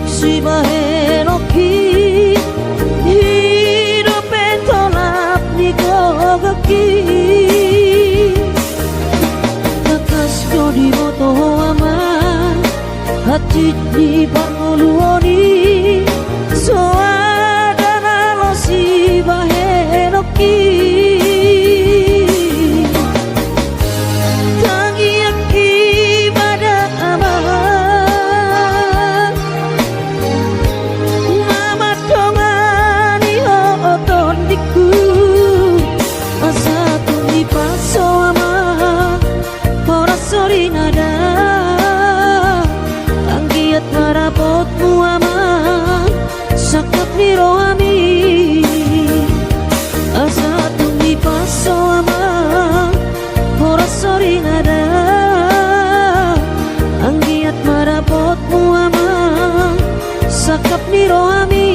sibahe no ki hidupe tolap ni gogaki kakas ko di moto aman hati di pangoluoni soadana lo sibahe no ki sakap niro ami asa tumi paso ama ora sori nada anggiat marapotmu ama sakap niro ami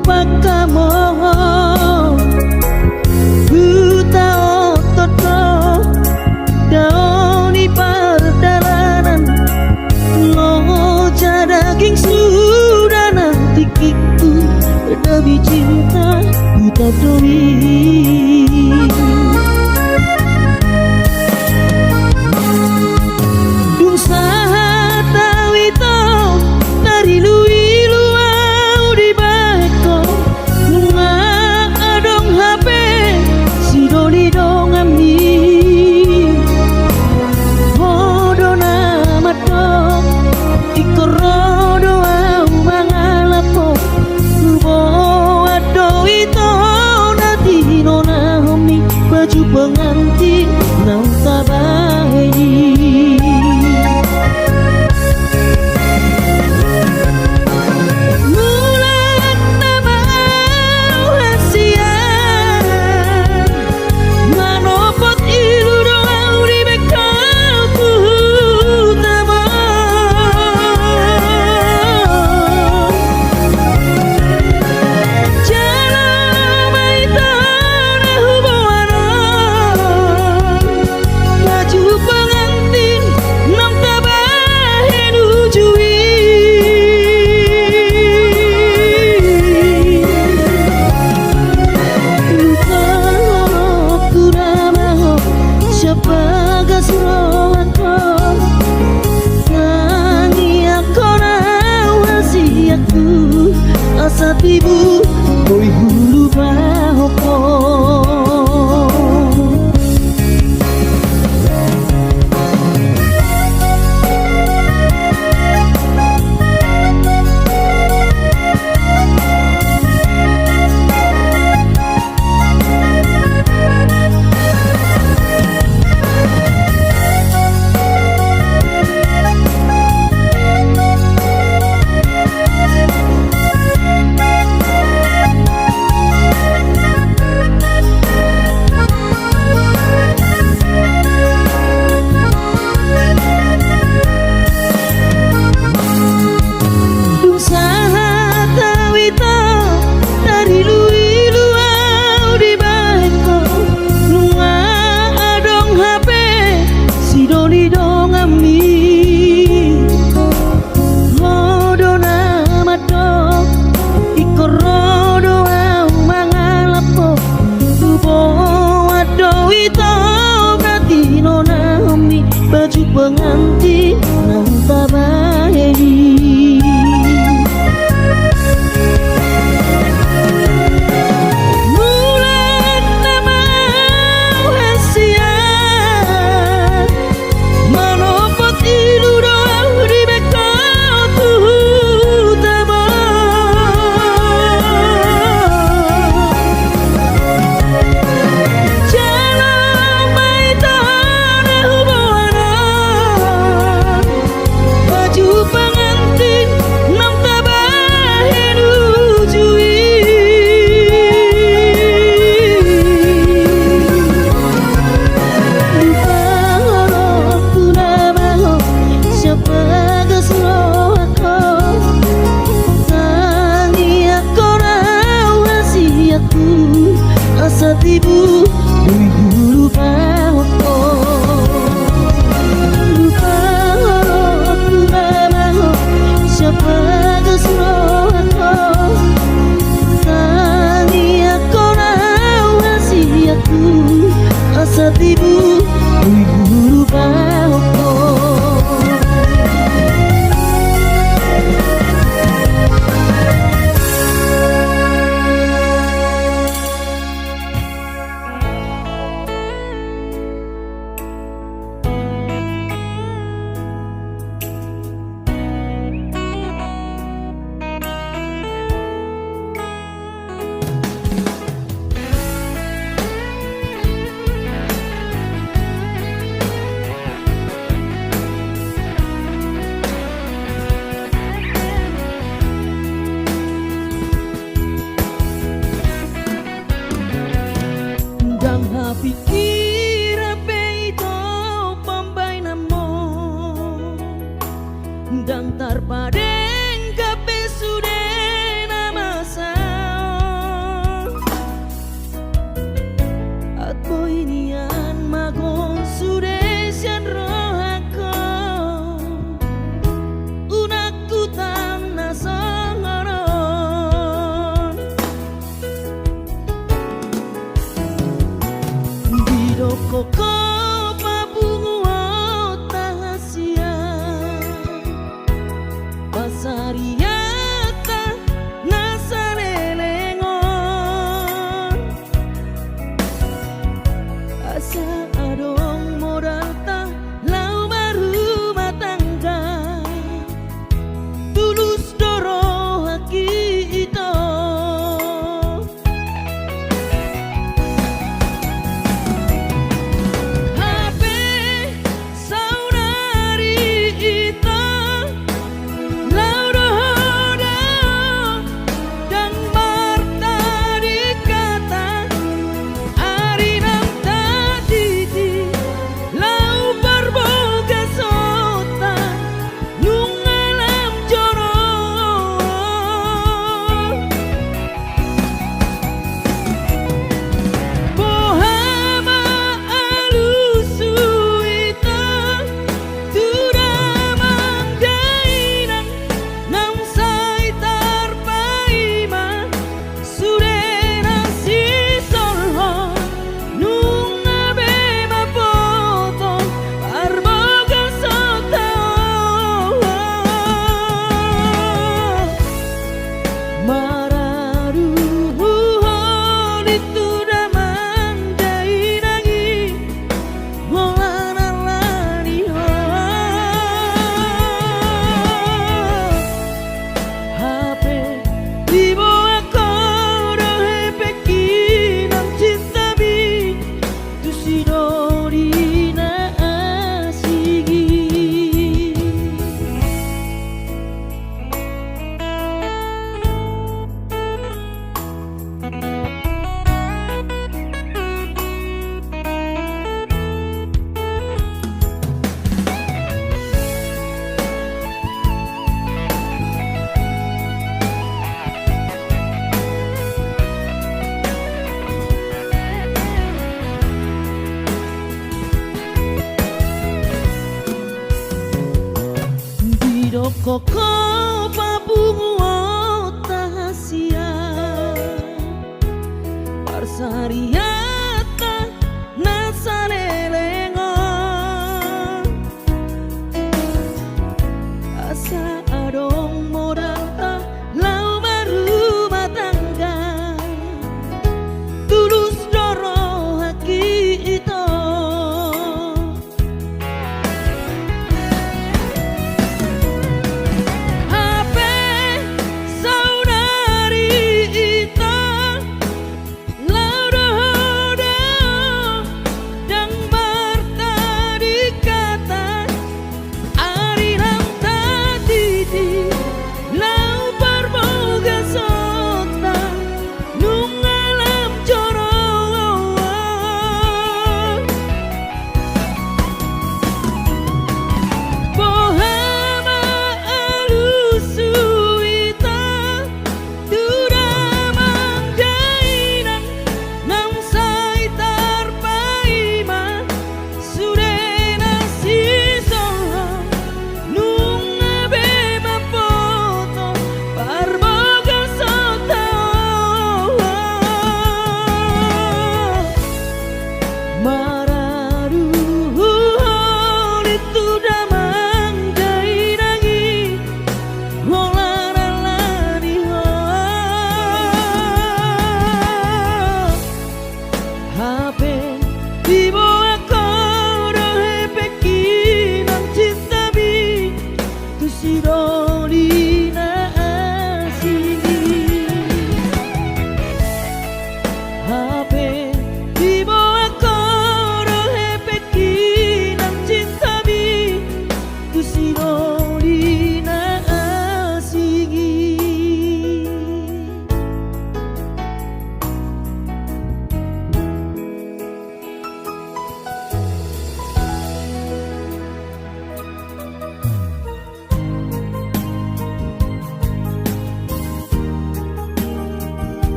pakamo buta ototo daoni perdaranan loja daging sudah nanti kiku demi cinta buta doi dung sahat tawito dari lui luau di bako lunga adong HP si doli dong ami hodo nama dong ikorodo au mangalapo lubo ado ito nati nona homi baju pengantin nang tabahi Asatibu koi hulu bahoko baju pengantin nang tabahi mulat nama hasia manopot ilu doa di bekal tuh taba asatibu dui hulu bahoko lupa aku namaho siapa kesrohako tangi aku rawasi aku asatibu dui hulu bahoko pikir peito pambai namo dan tarpadeng kape sude namasa Koko pabungu tahasia pasariata nasalelengon asa adong modalta lau baru matangga tulus doro haki ito Koko pabungu tahasia parsariata nasalelengon asa adong modalta lau baru matangga tulus doro haki ito Lauro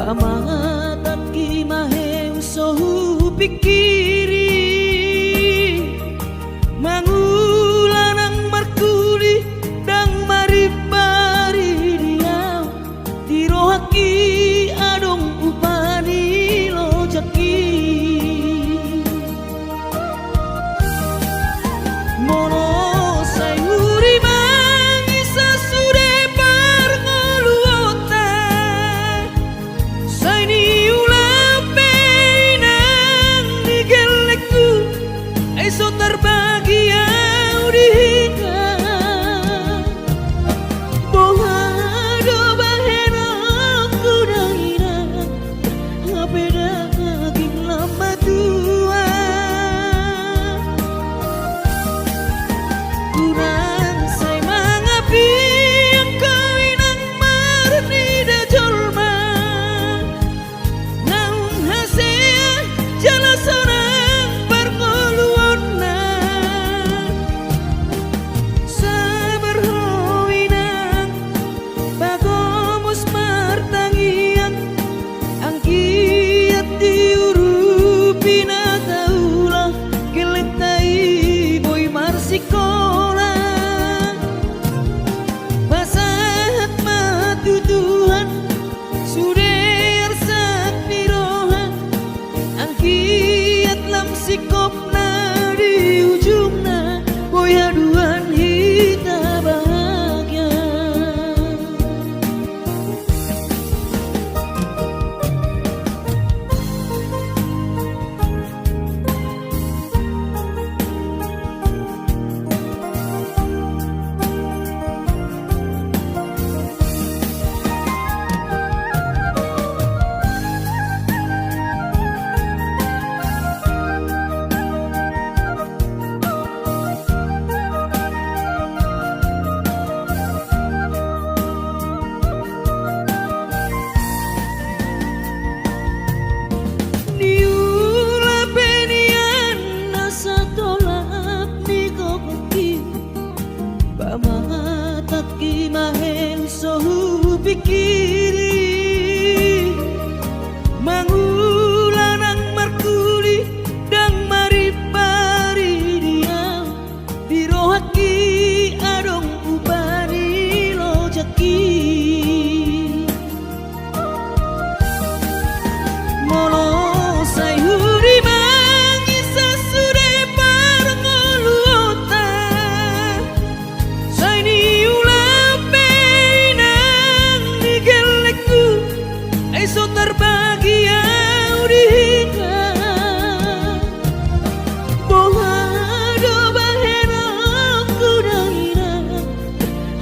Pamatat kimahe usohu pikiri mangulanang markuli dang maribari dia tirohaki adong upani lojaki mono sayuri mangisa sude parngoluota saini ulape nang digelekku eso terbagi audika bohado bahena kudaira ngapeda kaging lama tua kurang say mangapi ang kawinang marni da jolma naung hasea jala sorang parngoluon na sabar howinang bagomos martangiang ang kiat diurupi na taulah gelektai boy marsikola basahat matutuhan suder sak nirohan ang kiat lam sikop na di ujung na boy haduan hita bahagia niula penian nasa tolak ni kokoki pamatat kimahe usohu pikiri mangulanang markuli dang maribari dia birohaki adong ubani lojaki mono sayuri mangisa sude parngoluota saini ulape nang digelekku eso terbagi audika bohado bahena kudaira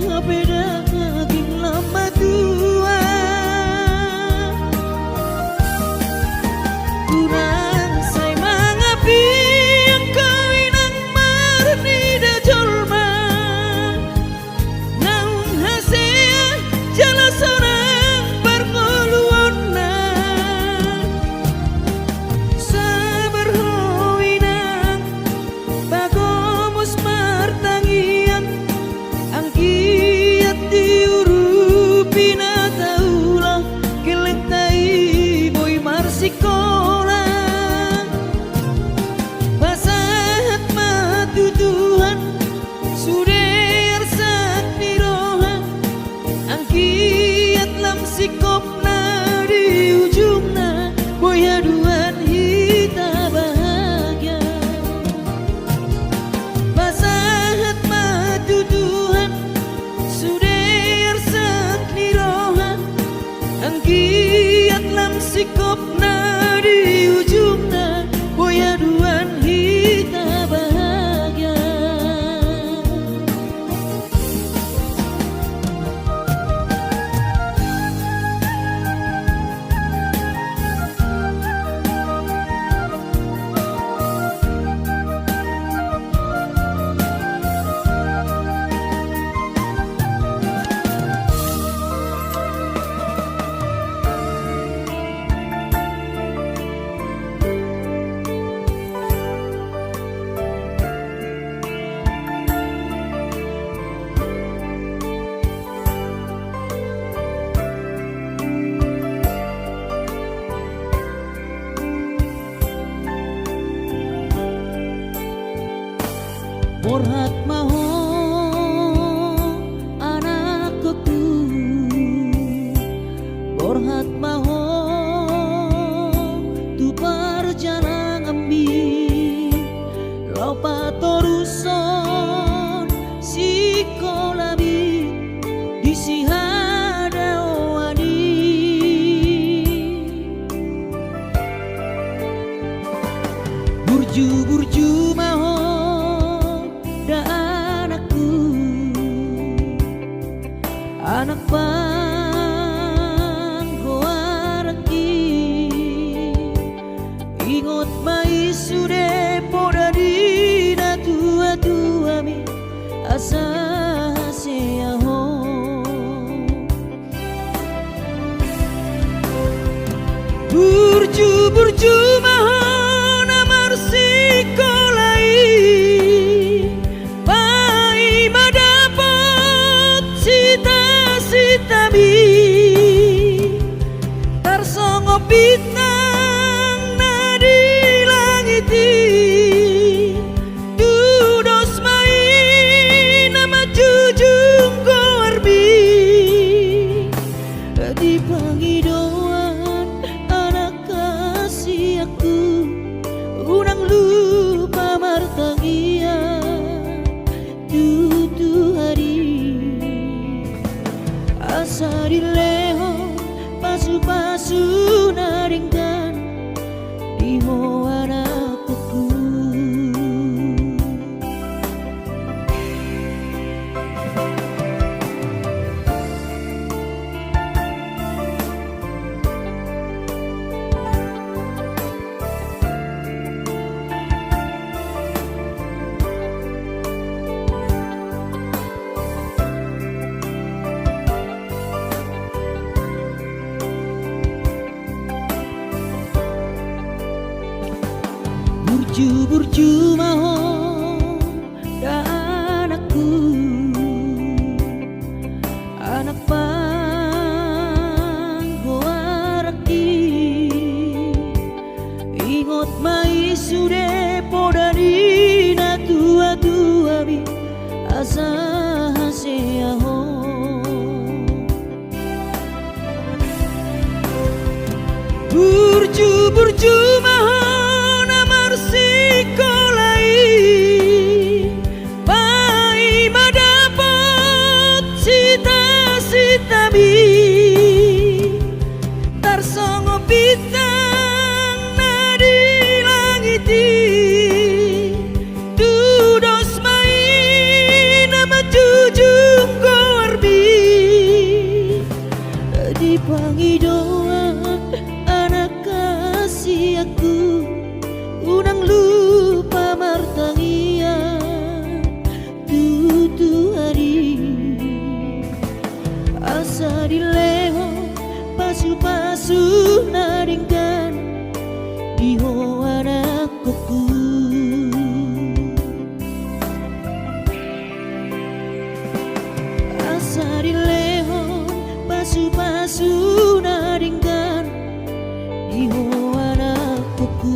ngapeda kaging lama tua kurang say mangapi ang kawinang marni da jolma naung hasea jala sorang parngoluon na sabar howinang bagomos martangiang ang kiat diurupi na taulah gelektai boy marsikola basahat matutuhan suder sak nirohan ang kiat lam sikop na di ujung na boy haduan hita bahagia basahat matutuhan suder sak nirohan ang kiat lam sikop na di ujung na boy haduan hita bahagia Borhat maho anakku, borhat maho tu perjalanan ambil lau patoruson si kolabi di sihada wadi burju maho da anakku, anak panggoaraki ingot mai sude poda dina tua mi asa seaho burju maho namar sikolai pai madapot sita-sitami tarsongo bintang nadi langiti dudos mai nama jujung goarbi di pangidauan anak kasih aku unang lupa martangia tutu hari asa dileho pasu-pasu naringkan diho anakku. Burju maho da anakku, anak panggoaraki ingot mai sude poda dina tua bi asa seaho burju maho sikolai pai madapot sita-sitami tarsongo bintang nadi langiti dudos mai nama jujung goarbi di pangidauan anak kasih aku unang lupa martangia tutu hari asa dileho pasu-pasu naringkan diho anakku. Asa dileho pasu-pasu naringkan diho anakku.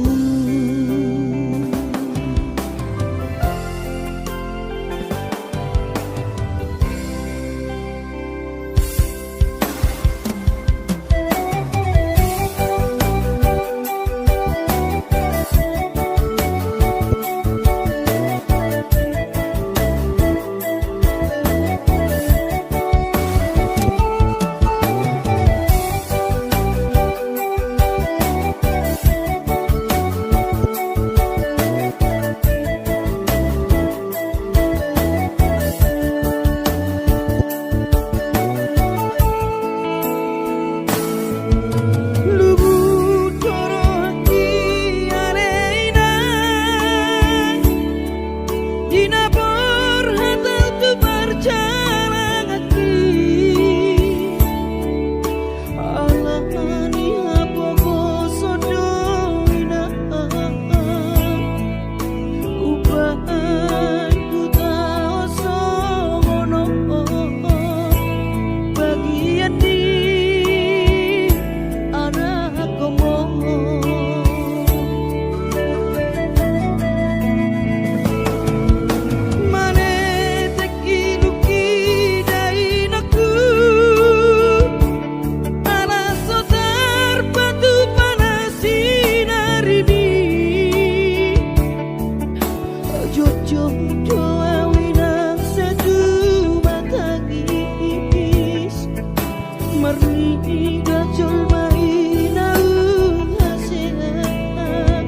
Marni gajol maina hasehat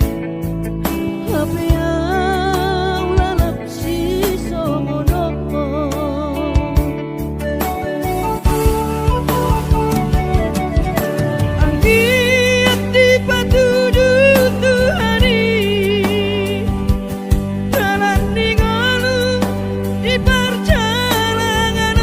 Hape au lalap si somono Anggi ati patudu Tuhani Dalan ningalu di perjalanan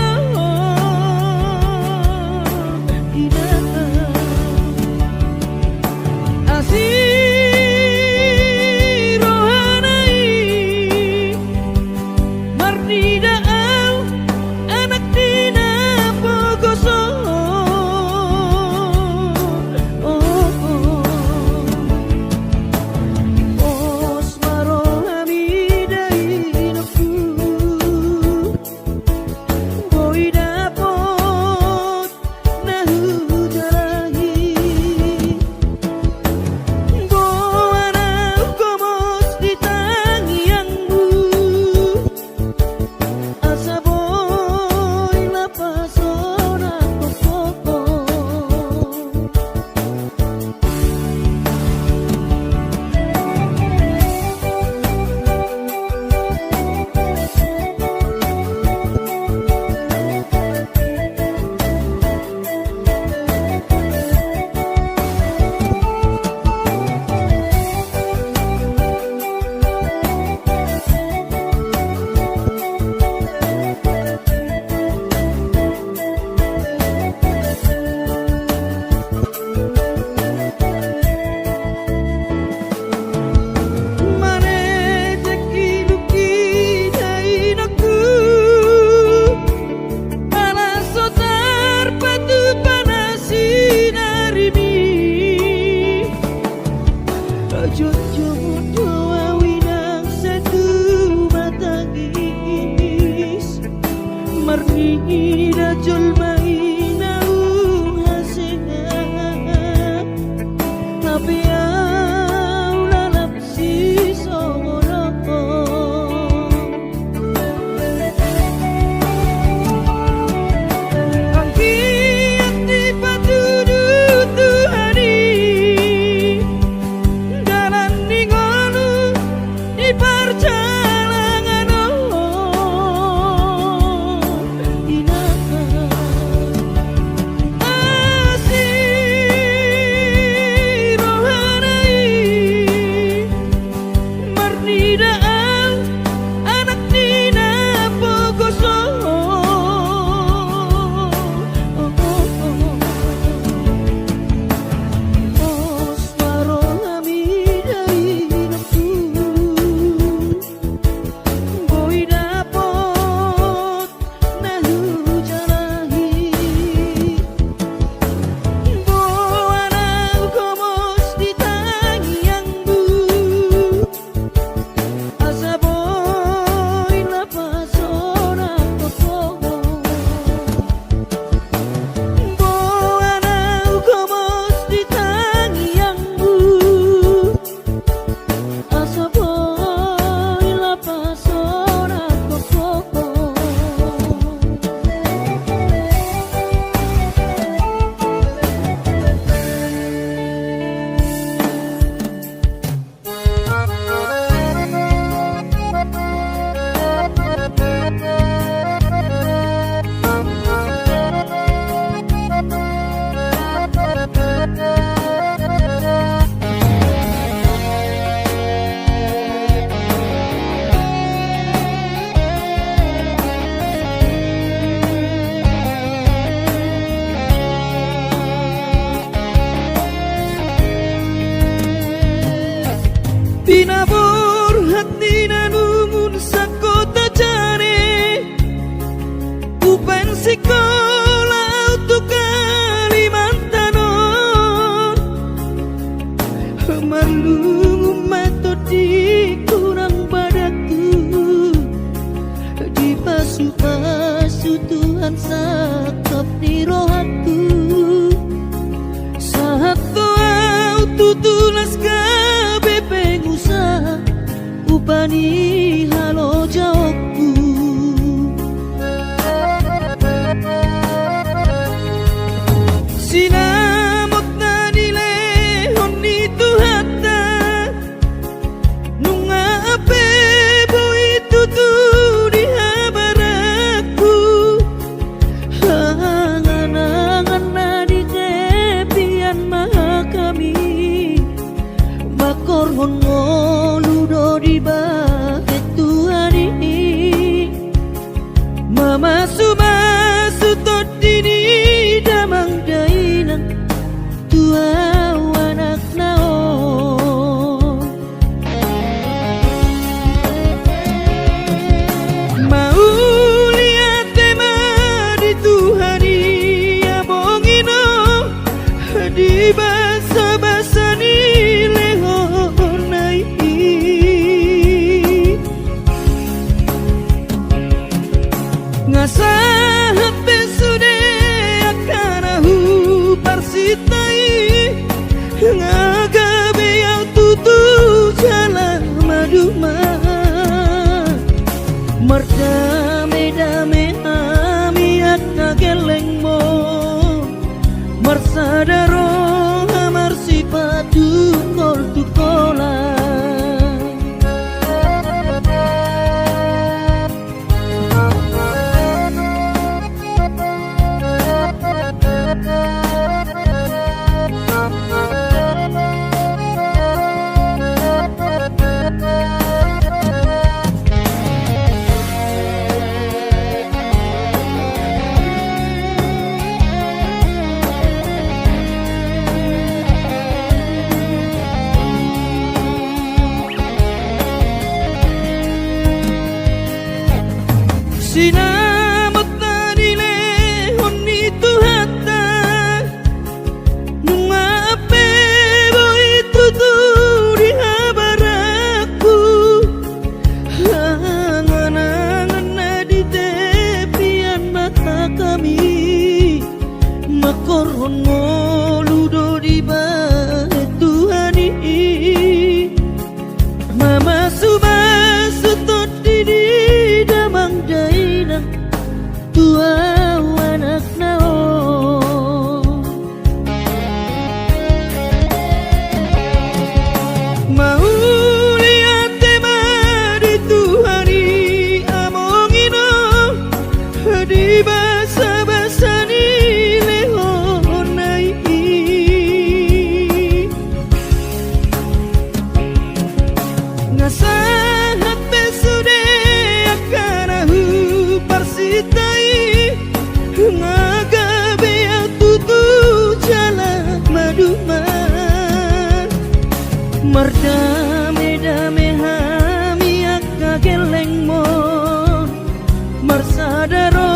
Marni rajul maina hasehat Tapi au lalap si somono Anggi ati patudu Tuhani Dalan ningalu di perjalanan Tinabur hati nanumun sakota jane Upan sekolah untuk Kalimantanon Marlung metodi kurang padaku Di pasu-pasu Tuhan sakap di rohaku Saat doa tutulas kabe pengusaha Upani halo jawabku Sinamot na nile honni tuhata nunga ape boy tutu di habaraku Angan-angan na di kepian maha kami Makorhon ngoludo di bakit tuhari Mama sumasu tot dini damang dainang Tua anak naon Mau lihat tema di tuhari abongino di basa-basa ni lehonai Ngasahat besude akanahu parsitai Ngagabe yang tutu jalan maduma Merdame-dame ami akna geleng mo Marsadaro Amar sipatu kol tukola Sinamot na nile honni tuhata nunga ape boy tutu di habaraku Angan-angan na di tepian mata kami Makorhon ngoludo di bakit tuhari Mama sumasu tot dini damang dainang Tua anak naon Mau lihat tema di tuhari amongino di basa-basa ni lehonai Ngasahat besude akanahu parsitai Ngagabe yang tutu jalan maduma Merdame-dame hami akna geleng mo Marsadaro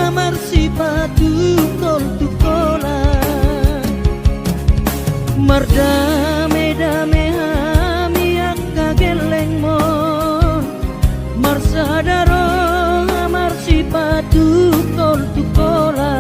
Amar sipatu kol tukola Merdame-dame hami akna geleng mo Marsadaro amar sipatu kol tukola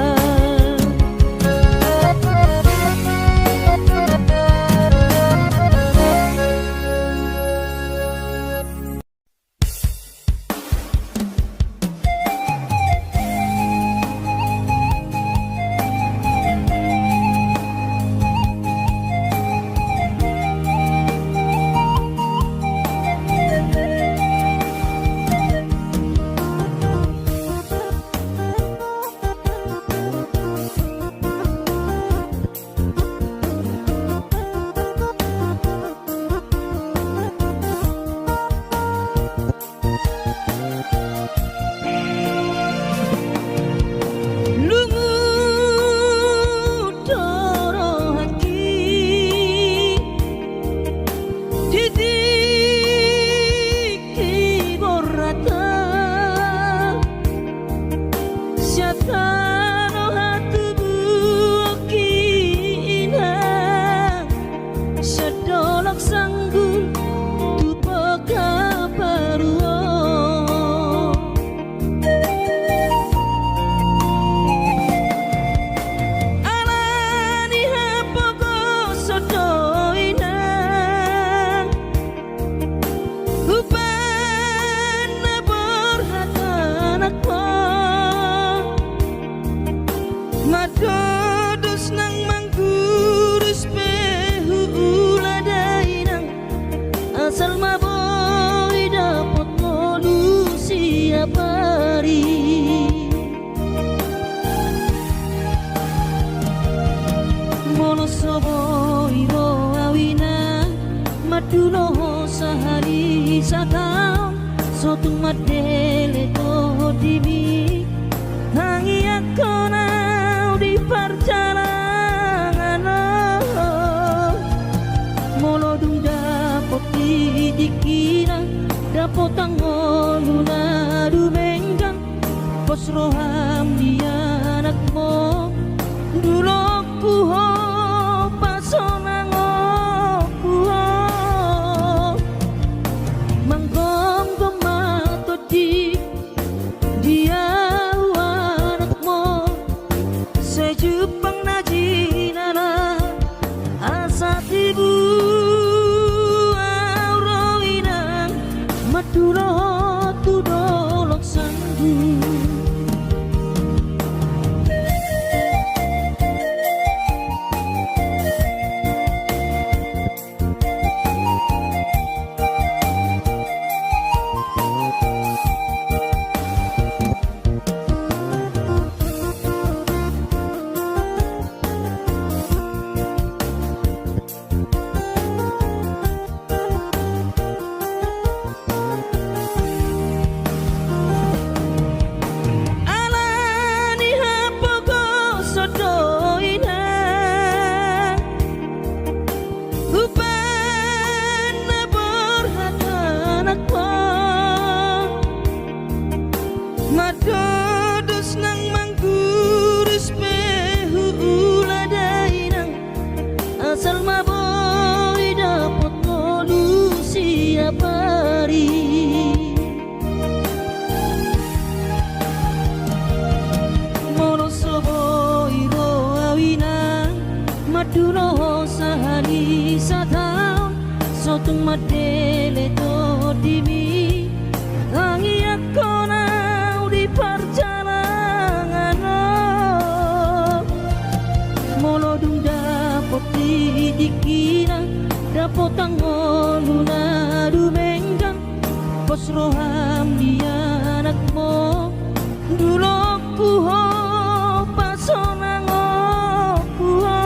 sobo iro awina madulo sahari sakam sotung madele to dibi hangi akona di perjalanan molo dunda poti dikira dapot angoluna dumenggang pos roham dia anakmu dulu kuho pasonang kuho manggong gemato di dia anakmu sejupang najinana asa tibu auroinang maduro tudolok sanggu. Madodos nang mangguris pehu uladainang asal maboy dapot polusi apari mono sobo iro awina madulo sahari satau sotung madele to dimi hangi akona di perjalanan molo dunda poti dikira dapot angoluna dumenggang pos roham dia anakmu dulu kuho pasonang kuho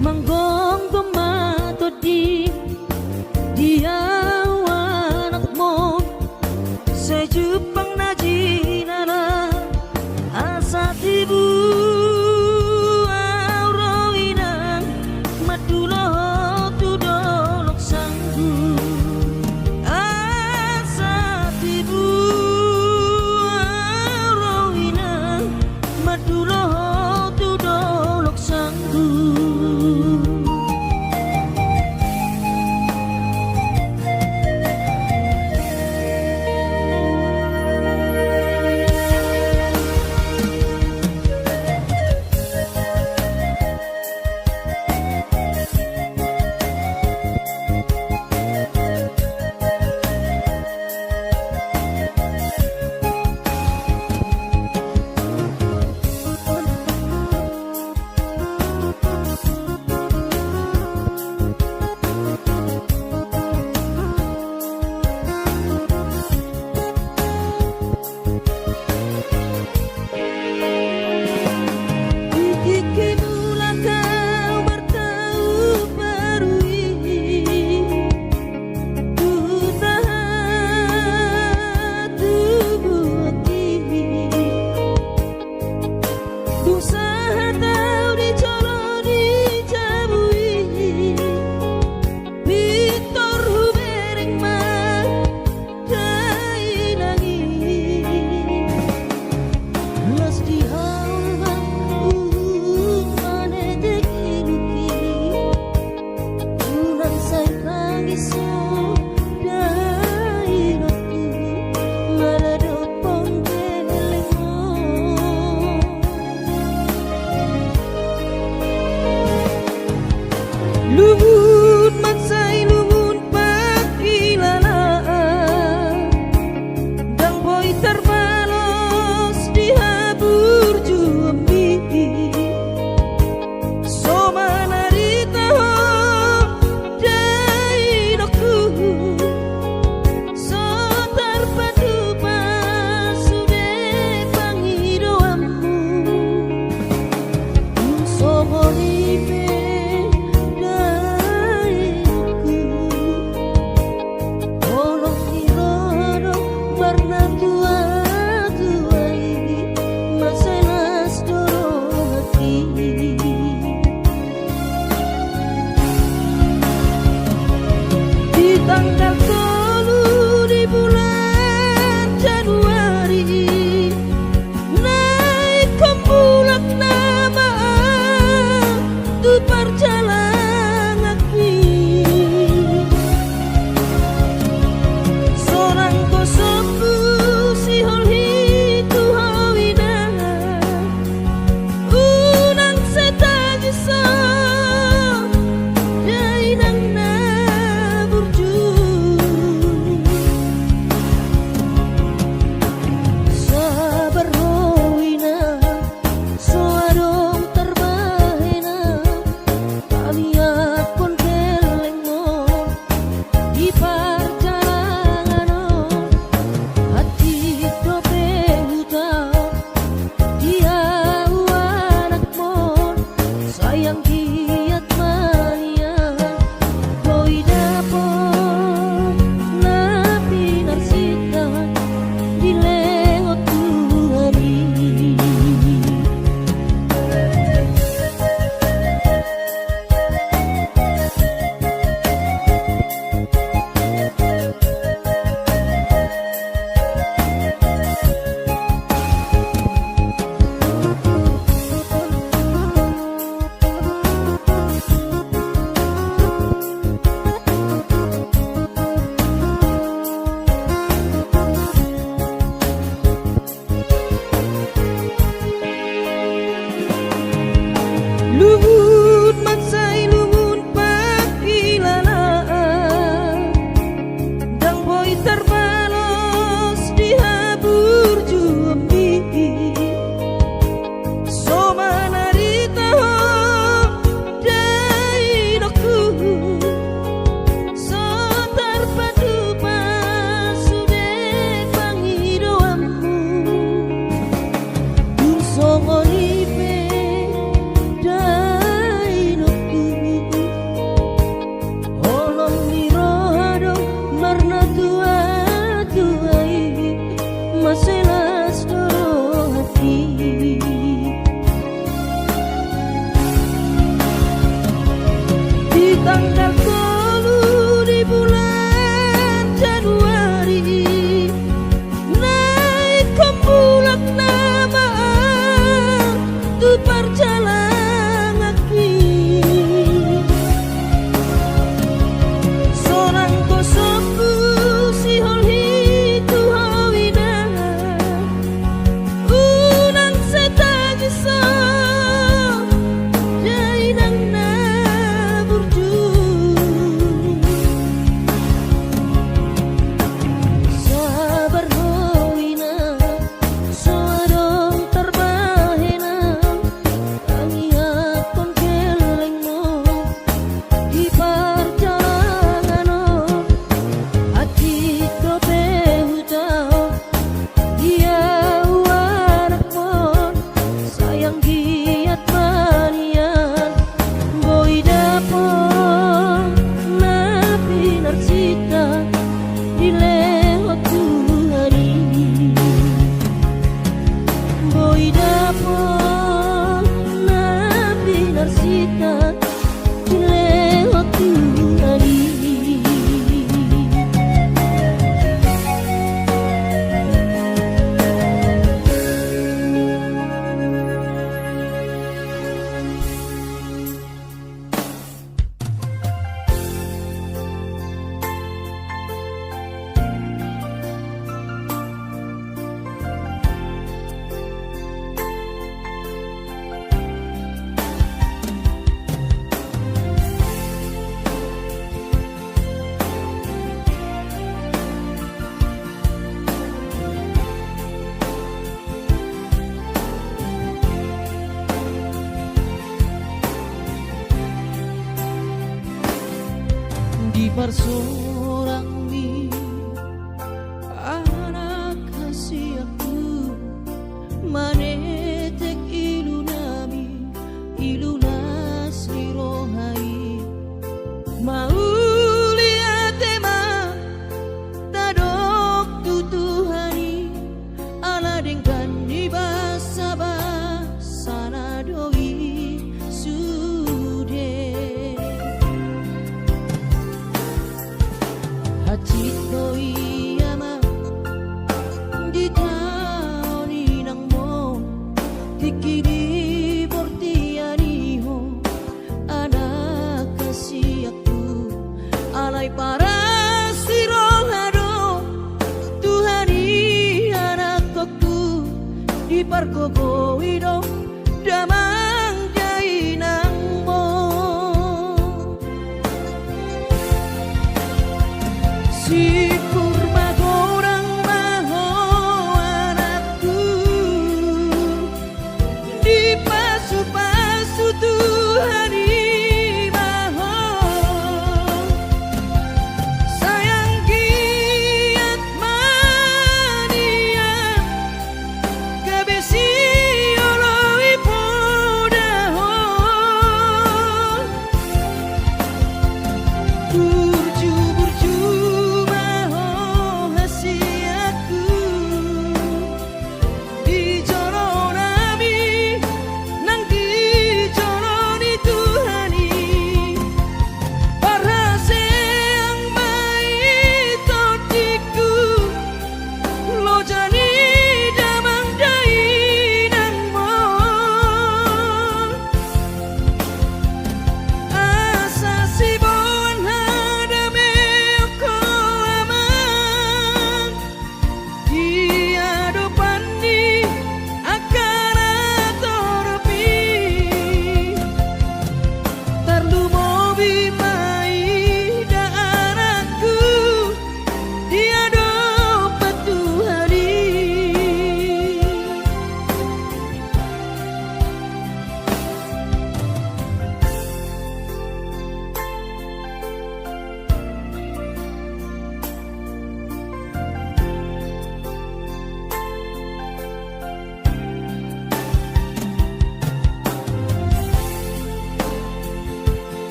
manggong gemato di dia sejupang najinana asa tibu auroinang madulo tudolok sanggu asa tibu auroinang madulo tudolok sanggu. tanggal 10 di bulan Januari naik ke bulan nama tu perjalanan kaki seorang kosongku si holhi tu hawina unang setagi so jainang na burju sabar hawina soadong terbahena tangihat pengkeleng mo di perjalanan hati trope hujau dia anak mon sayang giat manian boy dapon napi narsita dilewat Tuhari boy dapon napi narsita dilewat Tuhari. Di bersorang mi anak kasih aku manetek ilunami ilunas lirohai maulia tema tadok tutuhani ala dengkan di basaba sana doi sude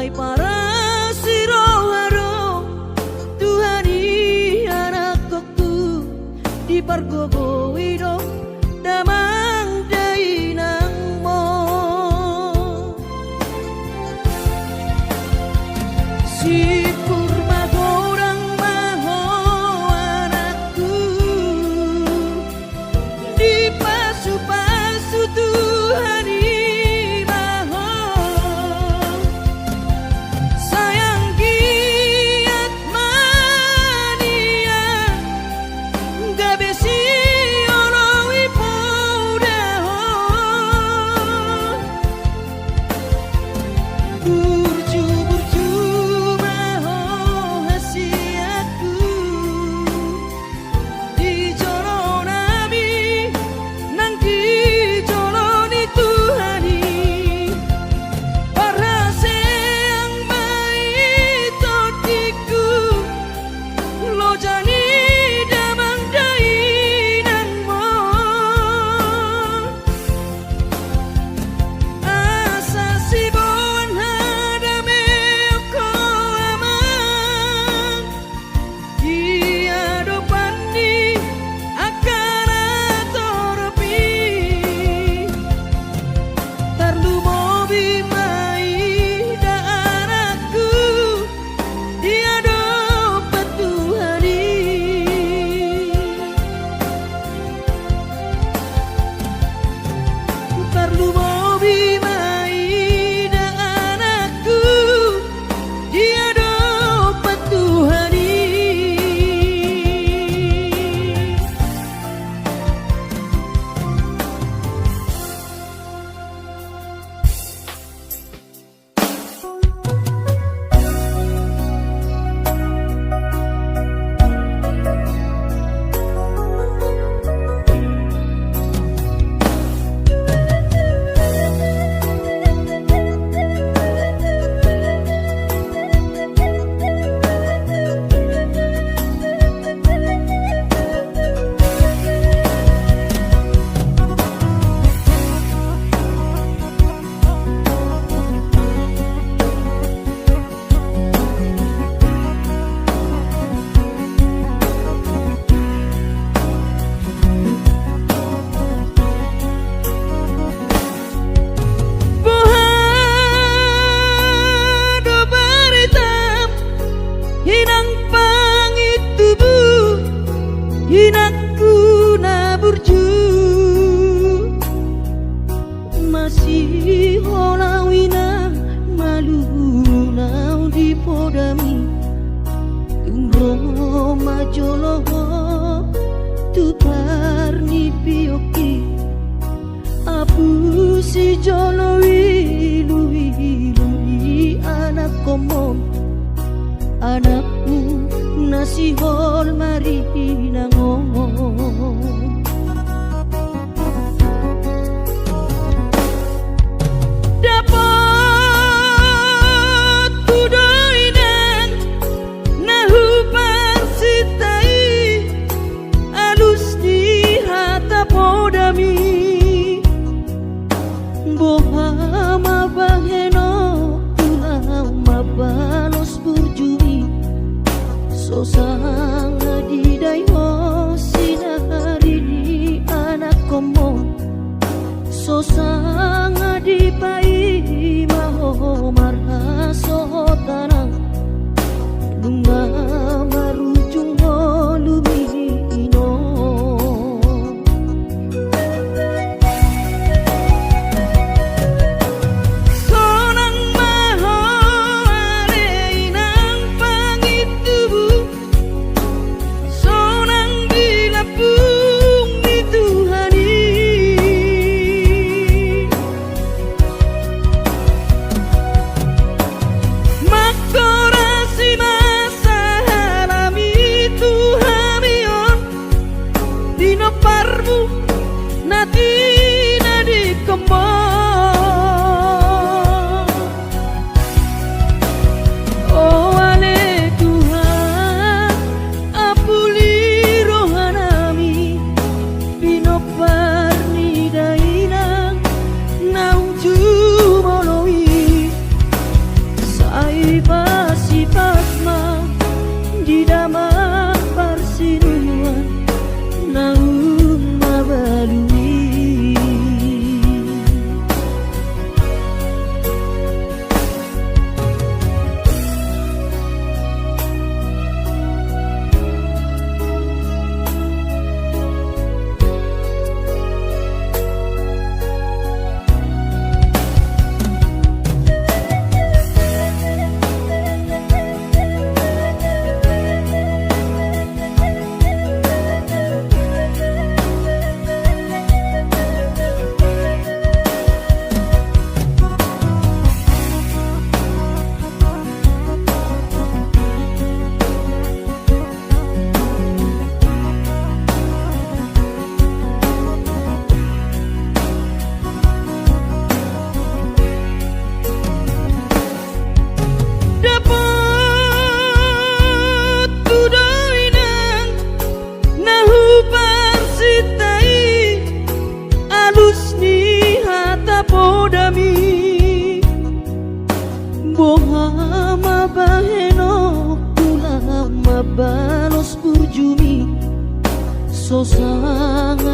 Hai para siroharo Tuhani anak kokku di pargogo wido damang dainang mo si kurma gorang maho anakku di pasu-pasu Tuhani maho sayang giat mania gabesi olowi podaho burju-burju maho hasiatku di jolo nabi nang di jolo ni Tuhani parase ang maitotiku lo jani damang dainan mo asa sibon hadame ko amang dia dopani akan atoropi tarlu mobi mai da anakku dia dopat Tuhani tarlu mobi mai da anakku dia dopat Tuhani Bohado baritam hinang pangitubu hinakku na burju masih holawina malu nau di podami tungro majoloho tu parni pioki apu si jolo wilu anak komon anakku nasi hol mari ngomong dapat kudoinan nahu parsitai alus di hata podami boha mabaheno tunau mabalos burjui sosang di dayo sinari di anak komo sosang di pai maho marha sohotana dunga marujung lumino sonang maho areinang pangitubu sonang dilapung ni Tuhani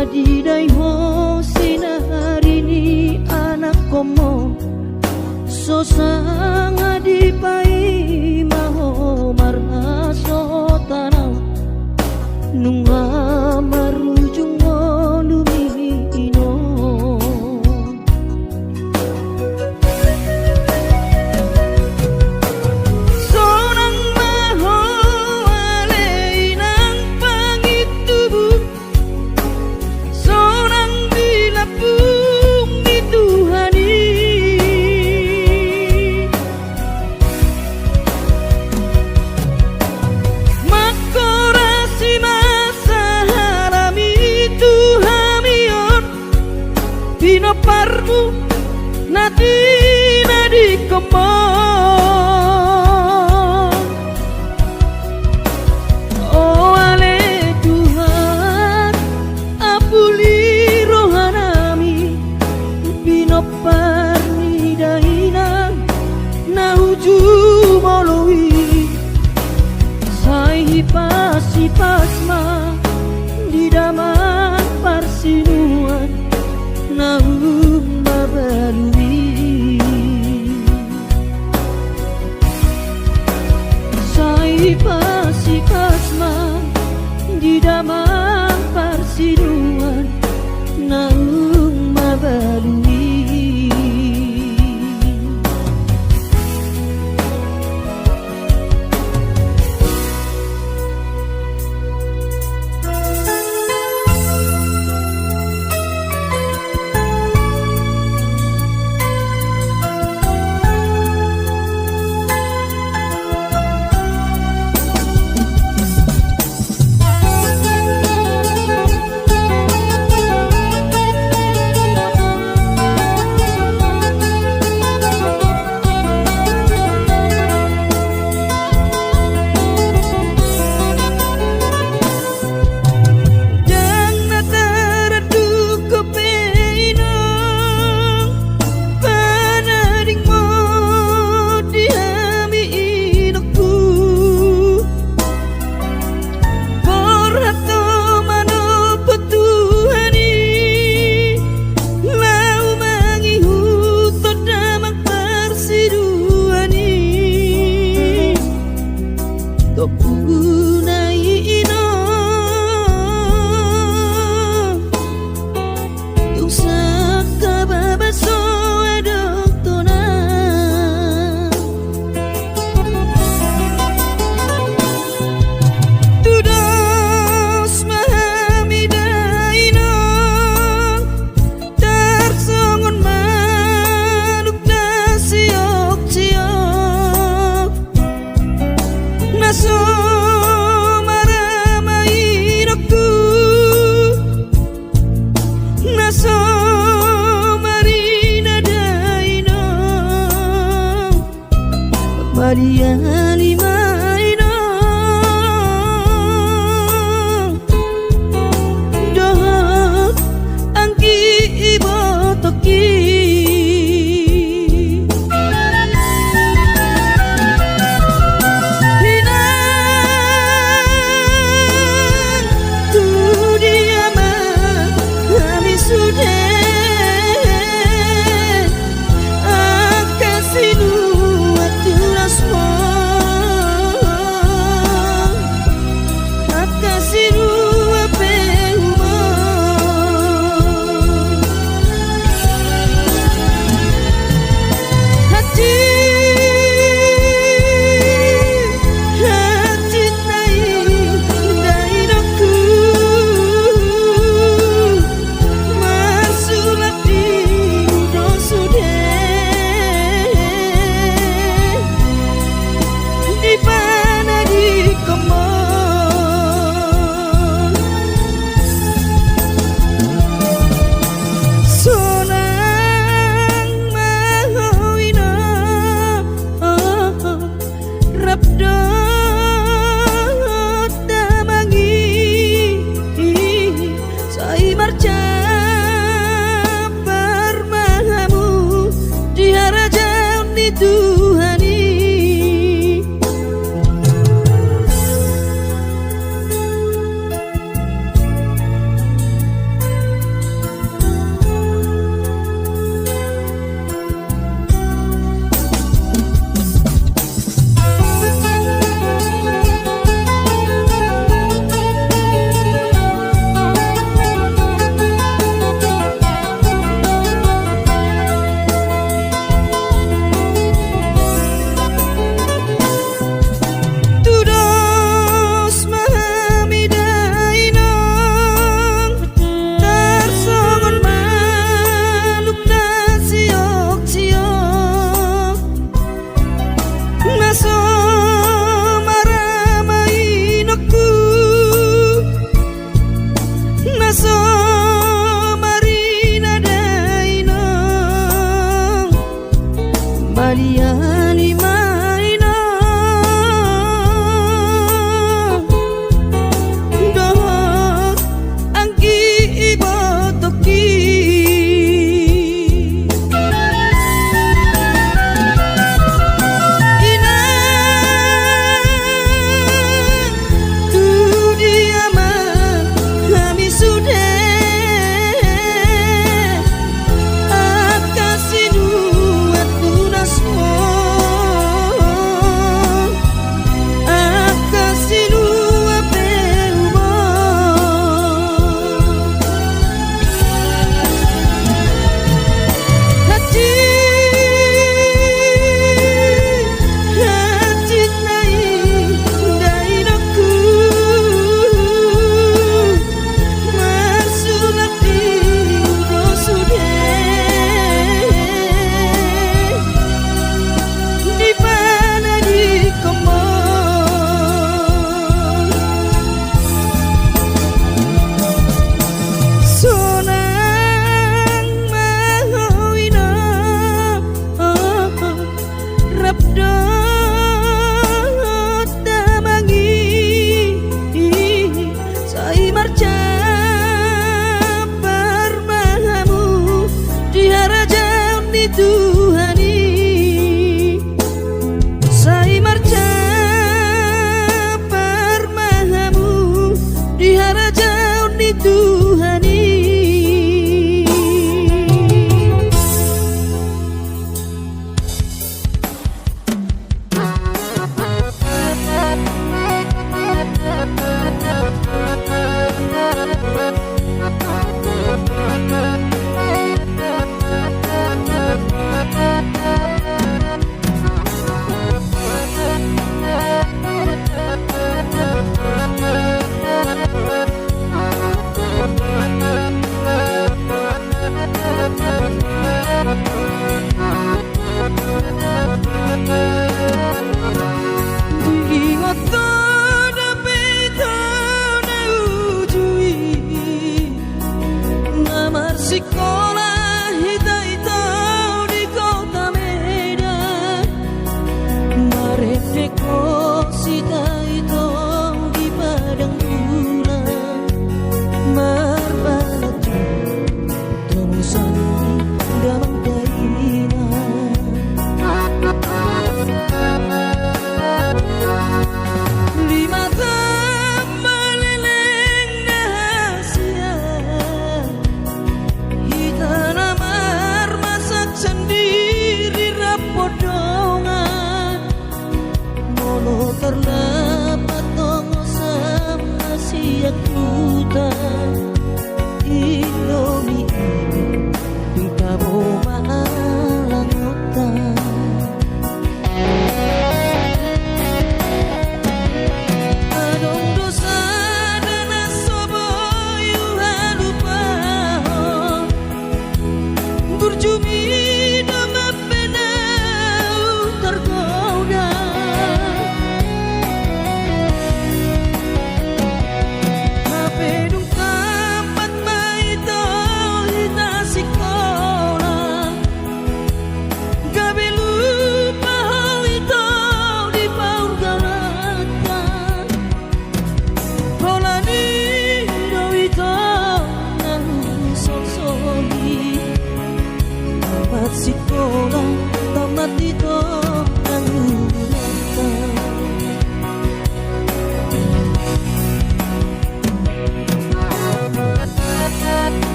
Adidai ho sinarini anak komo sosang adipai maho marhaso tanau nunga marujung lumino sonang maho aleinang pangitubu sonang dilapung di Tuhani makorasi masa harami Tuhamion Pino parmu nadi nadi kemon oh ale Tuhan apuli rohanami Pino parni daina nauju molowi sai pasi pasma di daman parsinuan naum babalui sai pasi pasma di daman parsinuan naum babalui Maria limaino dohot angki ibo toki hinan tu diama kami sudah akasinu ali-ali maina dohot angki ibotoki ina tu diaman kami sudah sekolah hita-hitau di kota Medan Maredeko sita-hitau di padang bulan Marbalatu temusan damang daina lima tambah leleng rahasia tanamar masak sendiri rapodongan mono terdapat tongo sama siak luta Indomie duta boma alang otan adong dosa dan asoboyu halupa berjumi nama penau tergoda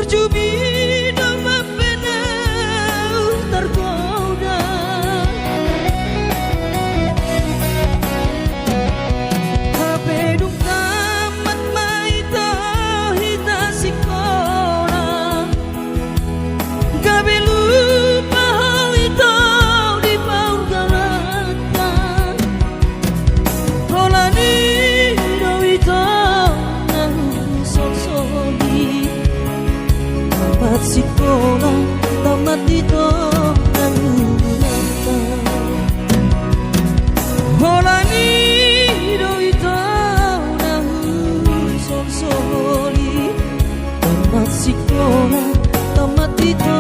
Ujubi nama penau tergoda Habedung tamat maita hita sikona Gabe lupa hau ito di paur galatan Holani do ito nang sosodi Tamat sikola, tamat ito nangulatan Holani do ito nang sosodi Tamat sikola, tamat ito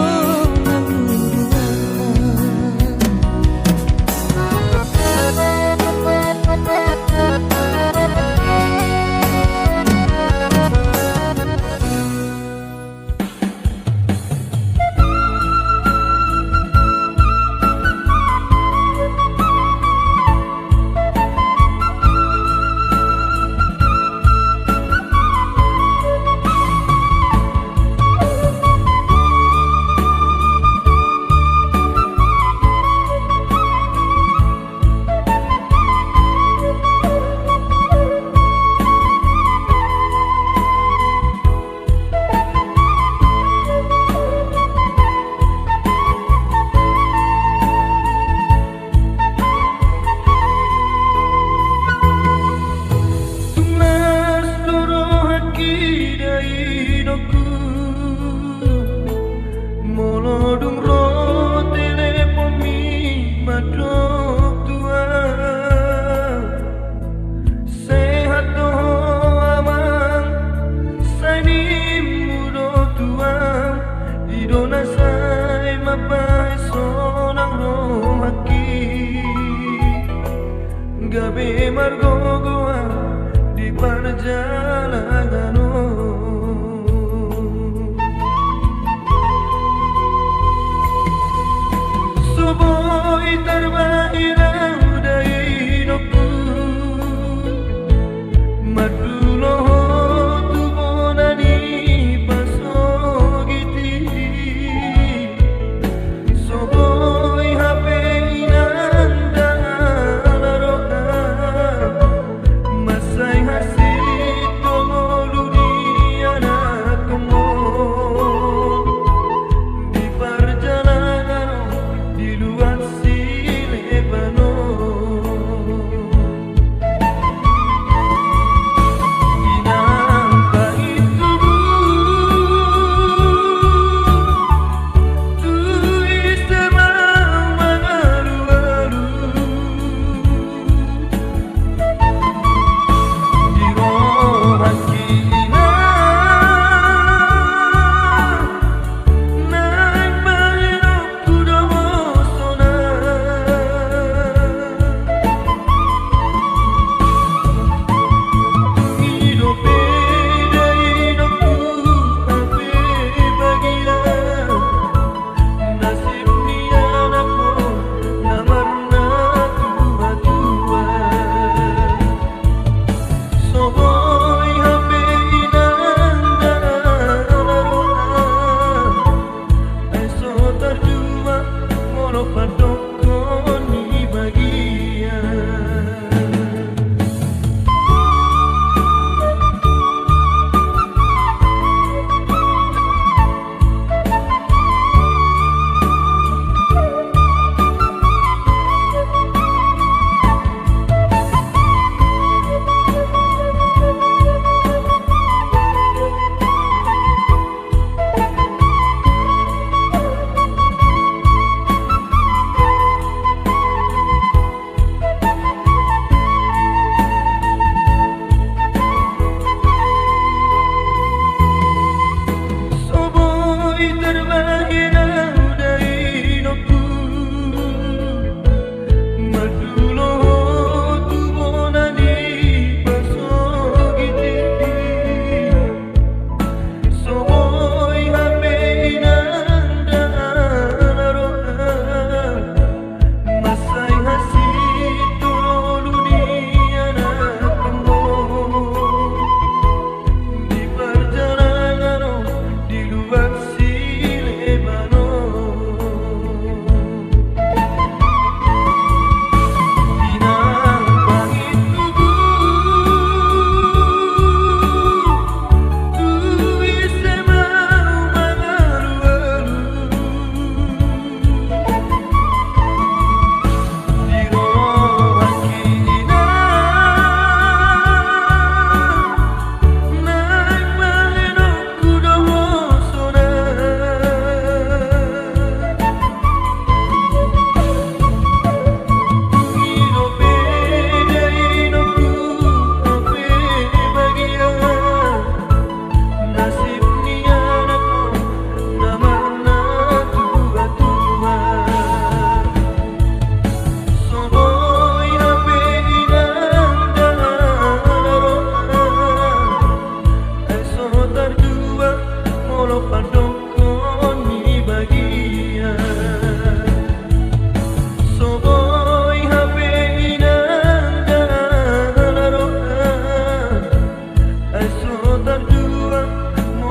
Molodung ro telepon mi madok tua Sehat do amang Sani mudo tua Idona say mapai sonang ro haki Gabe margo goa di perjalanan Boy terbairang dari nopu Madulo tu bonani pasogiti So boy hape inanda laroha Masai hasil tongolu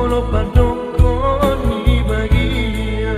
lo padokon ni bagia.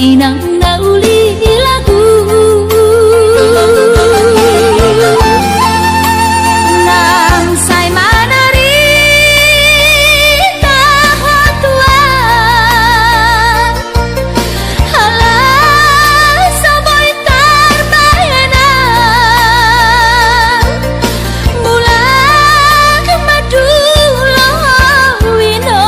inang nauli lagu nang say manari tahotuan halah saboy tarbahenan bulan madulo wino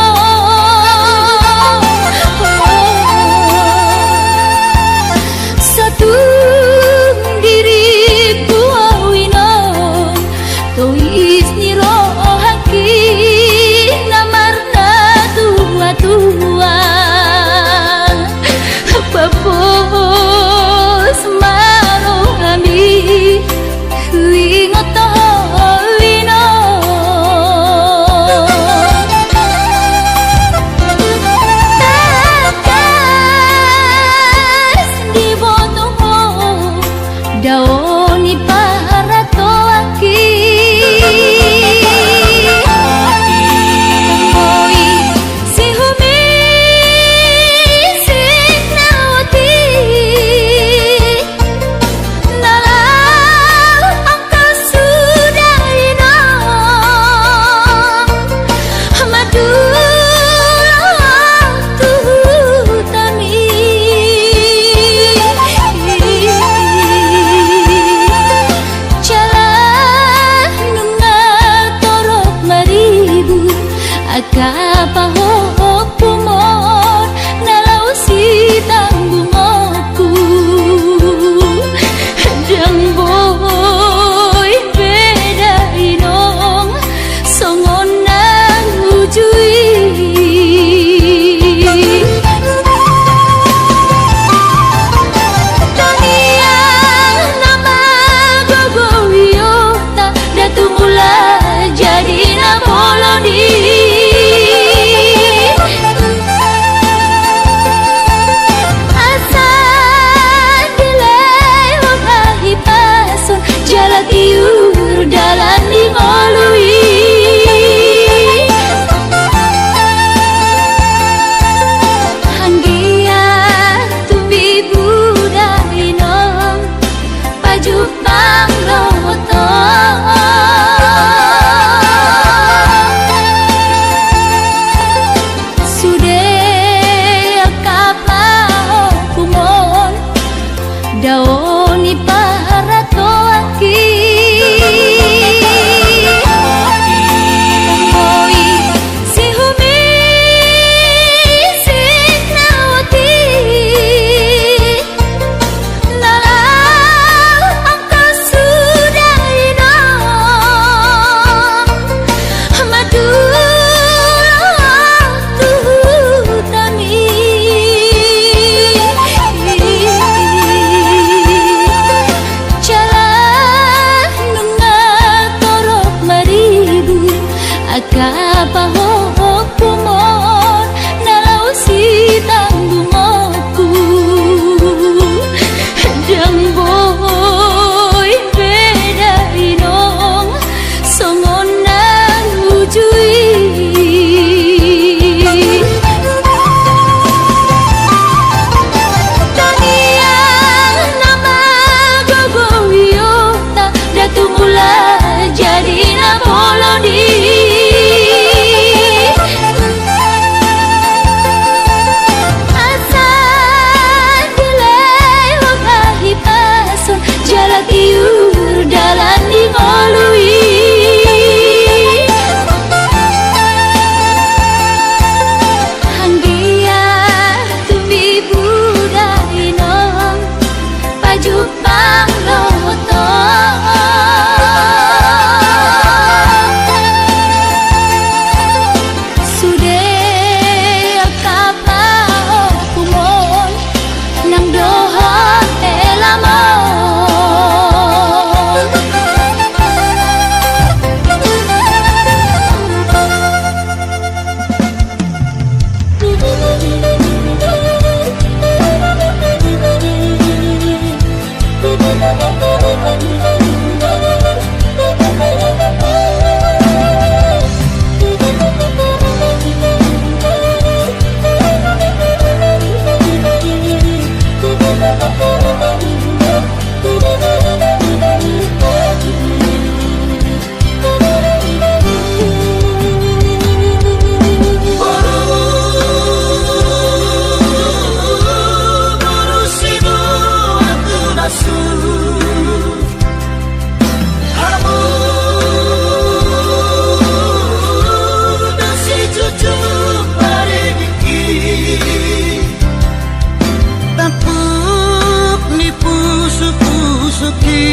Tapuk ni pusuk-pusuki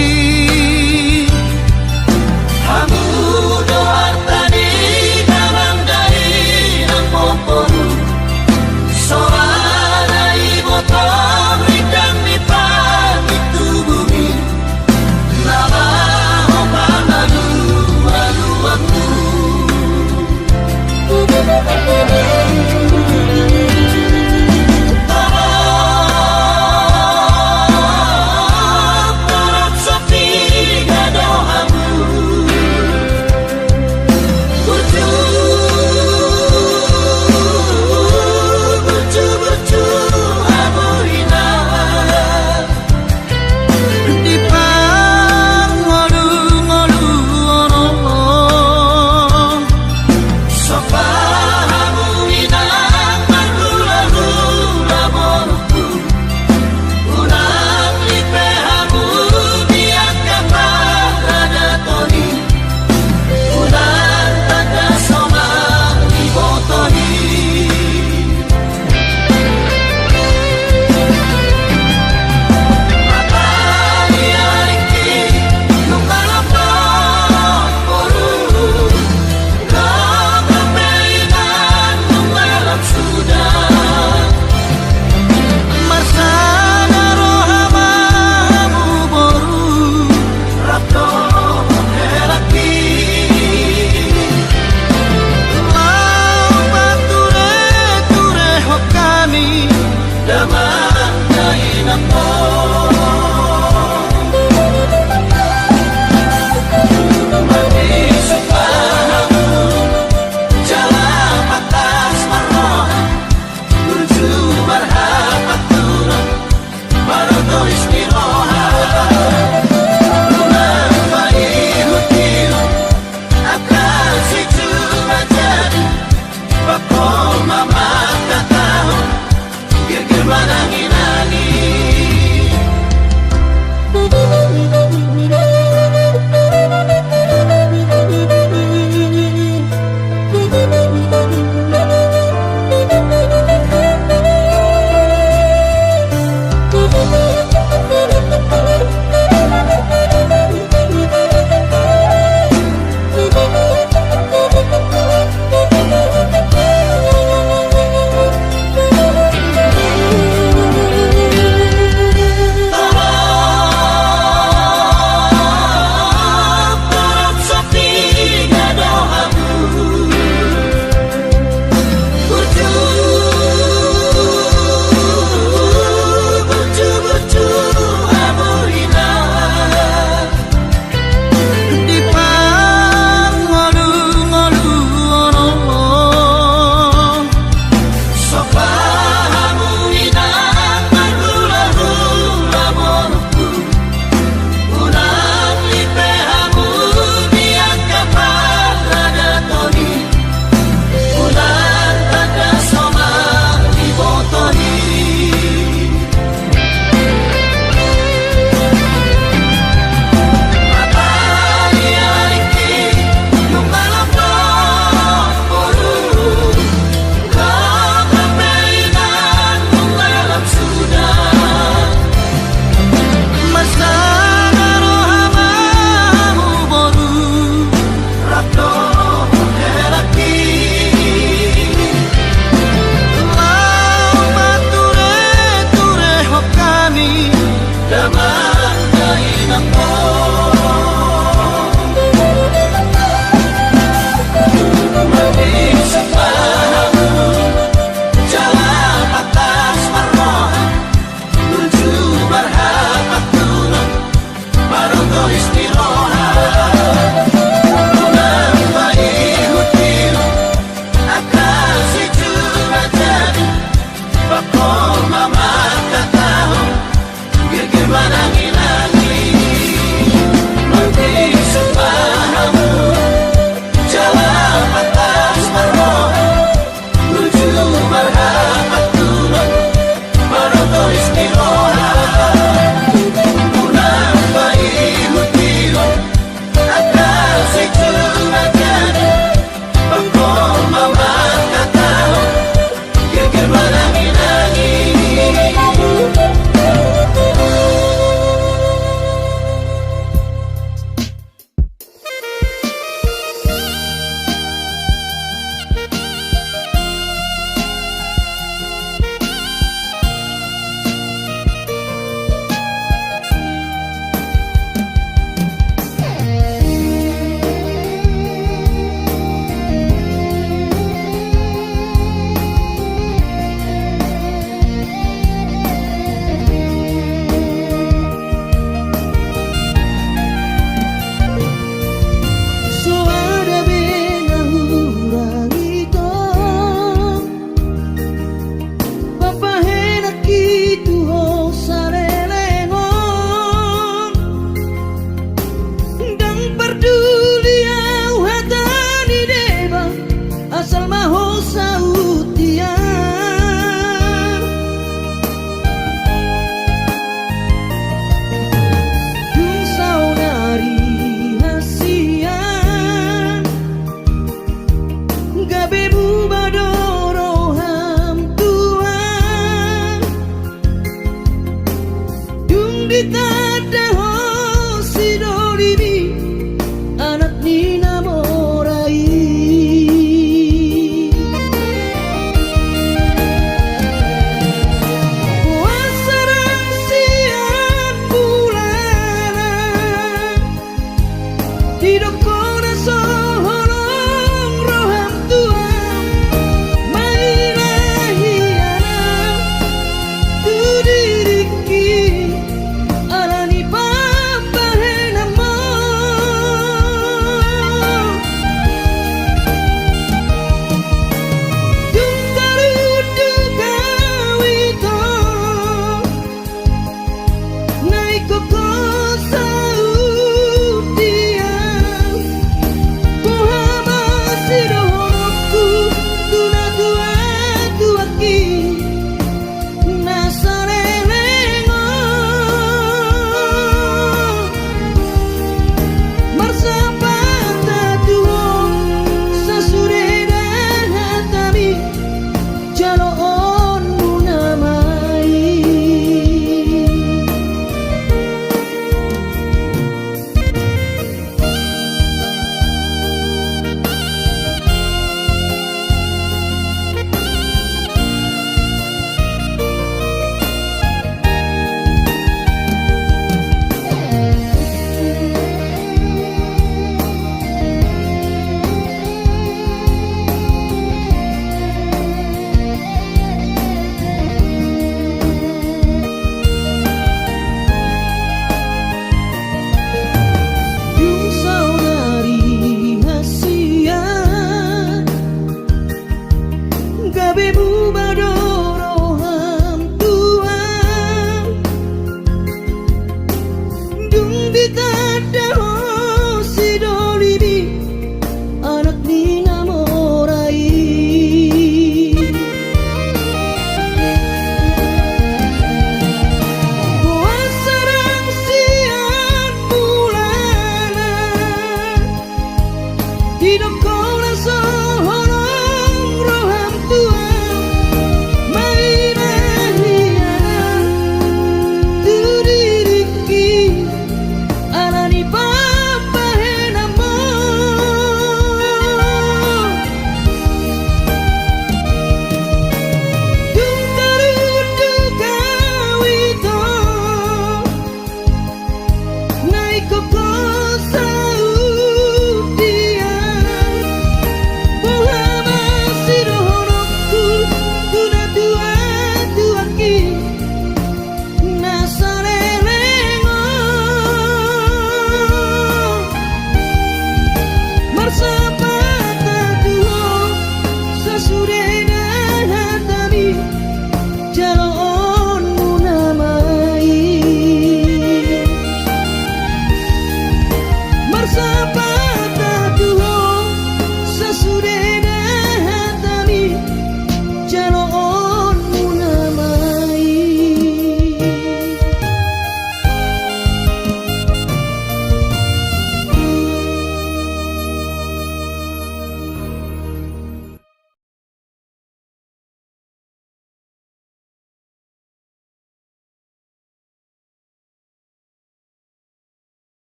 Hamu dohartani damang dari ng poporo Soara ibotong rikang nipangit tubumi Nabaho panaluan-luanmu Tarap sa pigado-hamu Burcu-burcu amorinaan di pangolu-ngolu ono Sopahamu inang marhula-hula moruku Unang lipehamu biak kaparadatoni Unang tagasomang ibotoni Matahari-ariki yung kalapot poro Kagapainan ng alam sudah marsana rohamamu boru Rapto heraki lau bature-ture hokami Damang kainang mo Mag-isip pa ako Jalan atas marrohan Menuju marhabat turun Maroto istirohat Unang maihut-ihut Akan si cuma jadi Bakol mamakatahon Gir-gir manangin-angin di tangan